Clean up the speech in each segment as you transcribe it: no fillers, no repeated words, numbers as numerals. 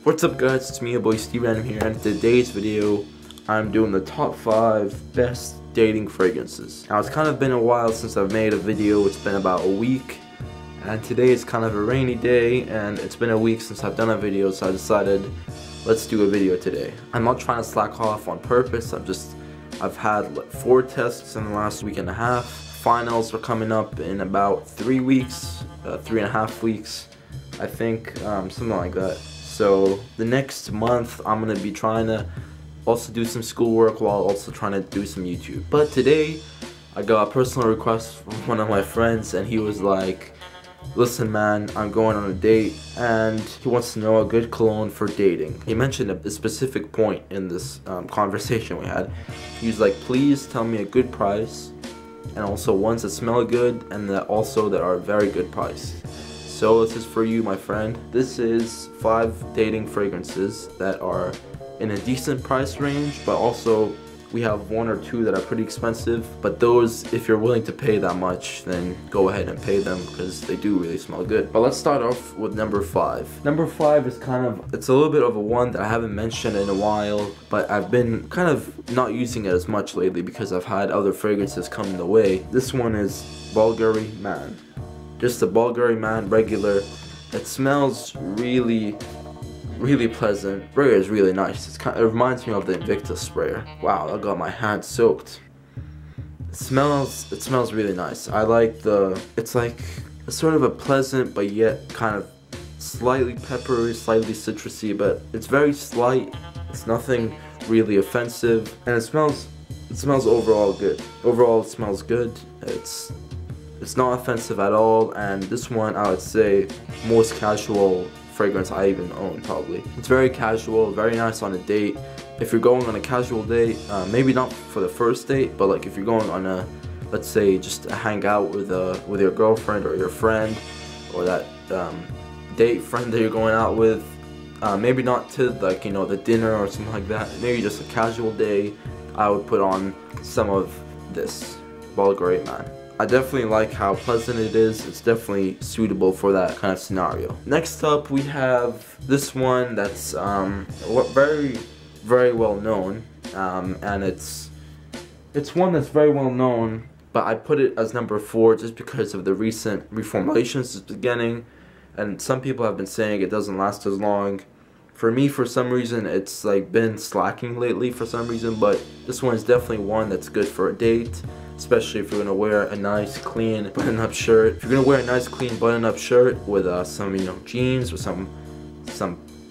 What's up guys, it's me, your boy SteveRandom here, and in today's video I'm doing the top 5 best dating fragrances. Now it's kind of been a while since I've made a video. It's been about a week, and today is kind of a rainy day, and it's been a week since I've done a video, so I decided let's do a video today. I'm not trying to slack off on purpose. I've had 4 tests in the last week and a half. Finals are coming up in about 3 weeks, 3.5 weeks, I think, something like that. So the next month I'm gonna be trying to also do some schoolwork while also trying to do some YouTube. But today I got a personal request from one of my friends, and he was like, listen man, I'm going on a date and he wants to know a good cologne for dating. He mentioned a specific point in this conversation we had. He was like, please tell me a good price, and also ones that smell good and that are very good price. So this is for you, my friend. This is 5 dating fragrances that are in a decent price range, but also we have 1 or 2 that are pretty expensive. But those, if you're willing to pay that much, then go ahead and pay them because they do really smell good. But let's start off with number 5. Number 5 is it's a little bit of a one that I haven't mentioned in a while, but I've been kind of not using it as much lately because I've had other fragrances come the way. This one is Bulgari Man. Just the Bulgari Man regular. It smells really pleasant. Sprayer is really nice. It reminds me of the Invictus sprayer. Wow, I got my hand soaked. It smells really nice. I like it's like a sort of a pleasant but yet kind of slightly peppery, slightly citrusy, but it's very slight. It's nothing really offensive, and it smells overall good. Overall it smells good. It's not offensive at all, and this one I would say most casual fragrance I even own probably. It's very casual, very nice on a date. If you're going on a casual date, maybe not for the first date, but like if you're going on a, let's say, just a hangout with your girlfriend or your friend, or that date friend that you're going out with, maybe not to like, you know, the dinner or something like that, maybe just a casual day, I would put on some of this Bulgari Man. I definitely like how pleasant it is. It's definitely suitable for that kind of scenario. Next up we have this one that's very well known, and it's one that's very well known, but I put it as number 4 just because of the recent reformulations it's beginning, and some people have been saying it doesn't last as long. For me, for some reason, it's like been slacking lately for some reason, but this one is definitely one that's good for a date, especially if you're gonna wear a nice clean button-up shirt. If you're gonna wear a nice clean button-up shirt with some, you know, jeans or some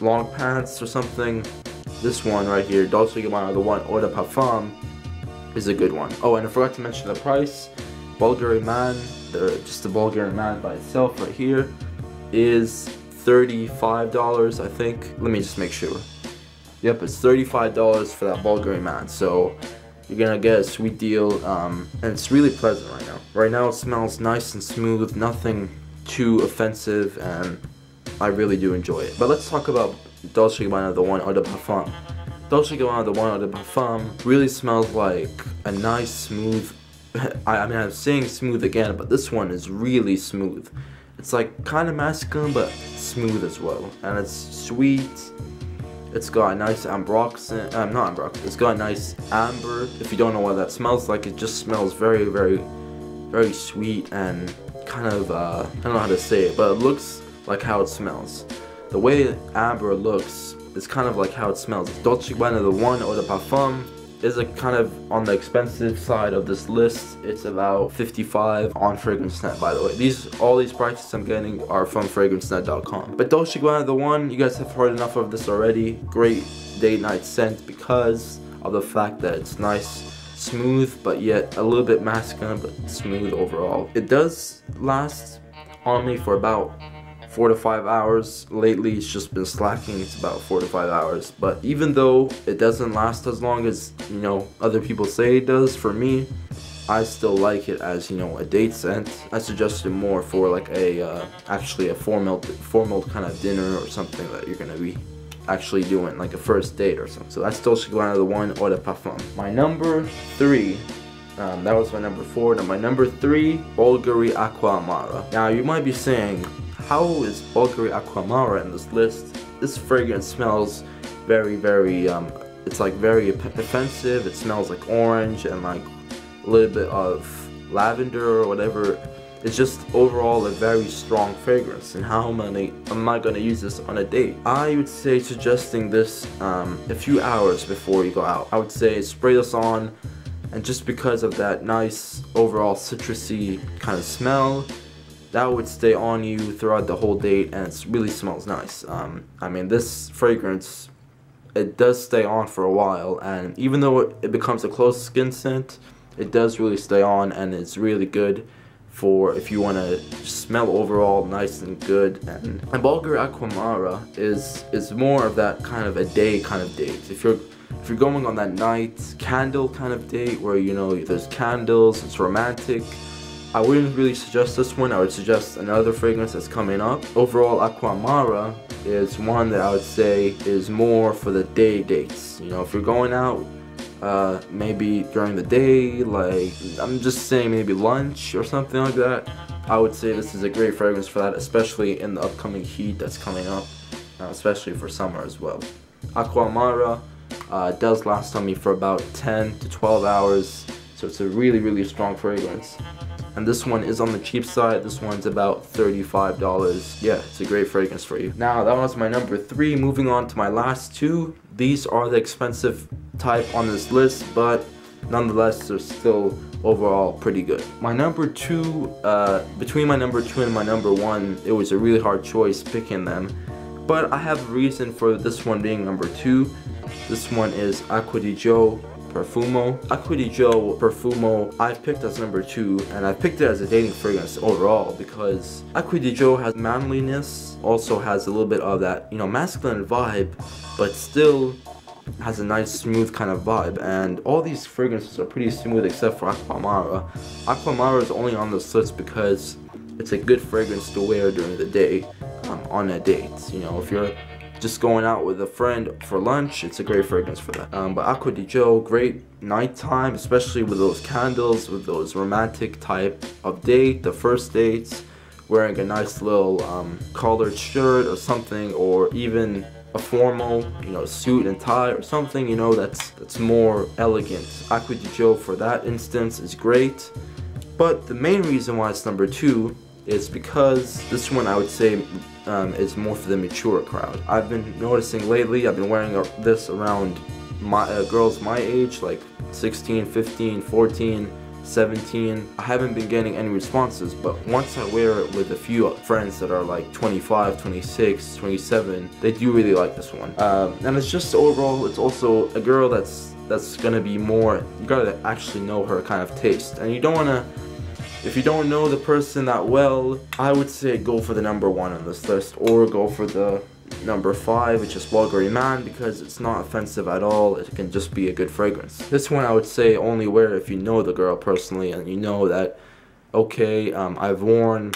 long pants or something, this one right here, Dolce Gabbana The One Eau de Parfum, is a good one. Oh, and I forgot to mention the price. Bulgari Man, just the Bulgari Man by itself right here, is $35, I think. Let me just make sure. Yep, it's $35 for that Bulgari Man. So you're gonna get a sweet deal, and it's really pleasant right now. Right now it smells nice and smooth, nothing too offensive, and I really do enjoy it. But let's talk about Dolce Gabbana The One Eau de Parfum. Dolce Gabbana The One Eau de Parfum really smells like a nice smooth, I mean, I'm saying smooth again, but this one is really smooth. It's like kind of masculine but smooth as well, and it's sweet. It's got a nice it's got a nice amber. If you don't know what that smells like, it just smells very sweet and kind of, I don't know how to say it, but it looks like how it smells. The way amber looks is kind of like how it smells. Dolce Gabbana The One Eau de Parfum is a kind of on the expensive side of this list. It's about $55 on FragranceNet, by the way. All these prices I'm getting are from FragranceNet.com. But Dolce Gabbana The One, you guys have heard enough of this already. Great date night scent because of the fact that it's nice, smooth, but yet a little bit masculine, but smooth overall. It does last on me for about 4 to 5 hours. Lately it's just been slacking. It's about 4 to 5 hours, but even though it doesn't last as long as, you know, other people say it does, for me, I still like it as, you know, a date scent. I suggest it more for like actually a formal kind of dinner or something that you're gonna be actually doing, like a first date or something. So that's Dolce Gabbana The One Eau de Parfum. My number 3, that was my number 4. Now my number 3, Bulgari Aqua Amara. Now you might be saying, how is Bulgari Aqua Amara in this list? this fragrance smells very, it's like very offensive. It smells like orange and like a little bit of lavender or whatever. It's just overall a very strong fragrance. And how am I gonna use this on a date? I would say suggesting this a few hours before you go out. I would say spray this on, and just because of that nice overall citrusy kind of smell, that would stay on you throughout the whole date, and it really smells nice. I mean, this fragrance, it does stay on for a while, and even though it becomes a close skin scent, it does really stay on, and it's really good for if you want to smell overall nice and good. And Bulgari Amara is more of that kind of a day kind of date. If you're going on that night candle kind of date where, you know, there's candles, it's romantic, I wouldn't really suggest this one. I would suggest another fragrance that's coming up. Overall, Acqua Amara is one that I would say is more for the day dates. You know, if you're going out maybe during the day, like I'm just saying maybe lunch or something like that, I would say this is a great fragrance for that, especially in the upcoming heat that's coming up, especially for summer as well. Acqua Amara does last on me for about 10 to 12 hours, so it's a really strong fragrance. And this one is on the cheap side. This one's about $35. Yeah, it's a great fragrance for you. Now, that was my number 3. Moving on to my last 2. These are the expensive type on this list, but nonetheless, they're still overall pretty good. My number 2, between my number 2 and my number 1, it was a really hard choice picking them. But I have a reason for this one being number 2. This one is Acqua di Gio Profumo. Acqua di Gio Profumo I've picked as number 2, and I picked it as a dating fragrance overall because Acqua di Gio has manliness, also has a little bit of that, you know, masculine vibe, but still has a nice smooth kind of vibe. And all these fragrances are pretty smooth except for Acqua Amara. Acqua Amara is only on this list because it's a good fragrance to wear during the day on a date. You know, if you're just going out with a friend for lunch, it's a great fragrance for that. But Acqua di Gio, great nighttime, especially with those candles, with those romantic type of date, the first dates, wearing a nice little collared shirt or something, or even a formal, you know, suit and tie or something, you know, that's more elegant. Acqua di Gio for that instance is great. But the main reason why it's number 2 is because this one I would say is more for the mature crowd. I've been noticing lately, I've been wearing this around girls my age, like 16, 15, 14, 17. I haven't been getting any responses, but once I wear it with a few friends that are like 25, 26, 27, they do really like this one. And it's just overall, it's also a girl that's gonna be more, you gotta actually know her kind of taste, and you don't wanna, if you don't know the person that well, I would say go for the number 1 on this list, or go for the number 5, which is Bulgari Man, because it's not offensive at all. It can just be a good fragrance. This one I would say only wear if you know the girl personally, and you know that, okay, I've worn,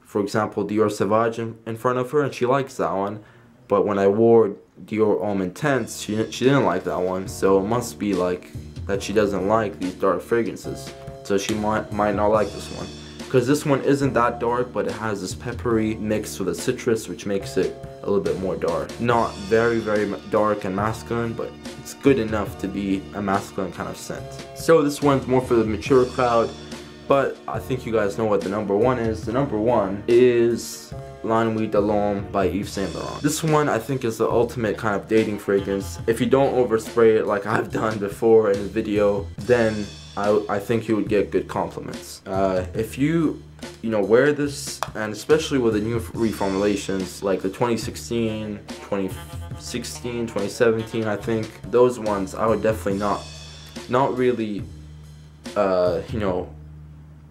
for example, Dior Sauvage in front of her, and she likes that one, but when I wore Dior Homme Intense, she didn't like that one, so it must be like that she doesn't like these dark fragrances. So she might not like this one, because this one isn't that dark, but it has this peppery mix with a citrus, which makes it a little bit more dark. Not very dark and masculine, but it's good enough to be a masculine kind of scent. So this one's more for the mature crowd, but I think you guys know what the number 1 is. The number 1 is Nuit by Yves Saint Laurent. This one I think is the ultimate kind of dating fragrance. If you don't overspray it like I've done before in the video, then I think you would get good compliments. If you wear this, and especially with the new reformulations like the 2016, 2016, 2017, I think those ones I would definitely not really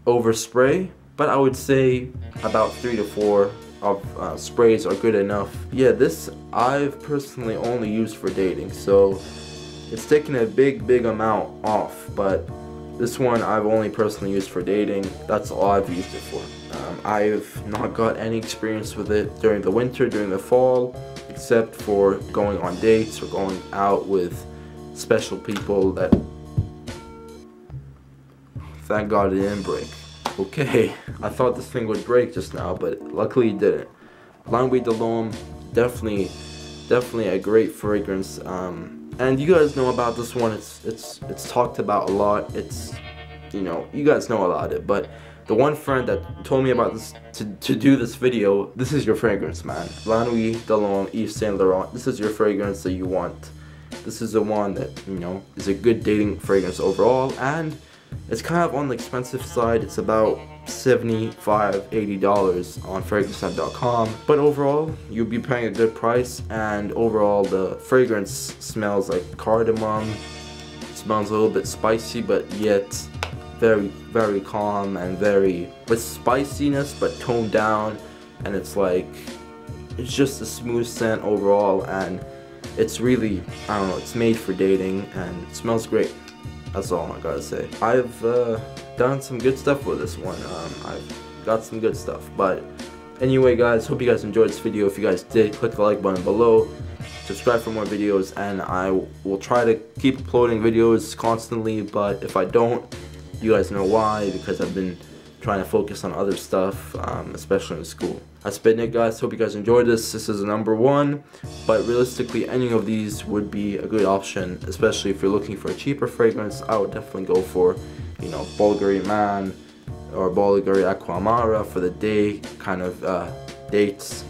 overspray, but I would say about 3 to 4 of sprays are good enough. Yeah, this I've personally only used for dating, so it's taken a big amount off, but this one I've only personally used for dating. That's all I've used it for. I've not got any experience with it during the winter, during the fall, except for going on dates or going out with special people that, thank God it didn't break. Okay, I thought this thing would break just now, but luckily it didn't. Nuit definitely definitely a great fragrance. And you guys know about this one. It's talked about a lot. It's, you know, you guys know about it. But the one friend that told me about this to do this video, this is your fragrance, man. La Nuit de l'Homme, Yves Saint Laurent. This is your fragrance that you want. This is the one that, you know, is a good dating fragrance overall, and it's kind of on the expensive side. It's about $75–80 on fragrancenet.com, but overall you'll be paying a good price, and overall the fragrance smells like cardamom. It smells a little bit spicy, but yet very calm and very with spiciness but toned down, and it's like, it's just a smooth scent overall, and it's really, I don't know, it's made for dating and it smells great. That's all I gotta say. I've done some good stuff with this one. I've got some good stuff. But anyway, guys, hope you guys enjoyed this video. If you guys did, click the like button below, subscribe for more videos, and I will try to keep uploading videos constantly. But if I don't, you guys know why, because I've been trying to focus on other stuff, especially in school. That's been it, guys. Hope you guys enjoyed this. This is a #1, but realistically any of these would be a good option, especially if you're looking for a cheaper fragrance. I would definitely go for, you know, Bulgari Man or Bulgari Aqua Amara for the day kind of dates.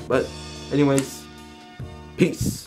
But anyways, peace.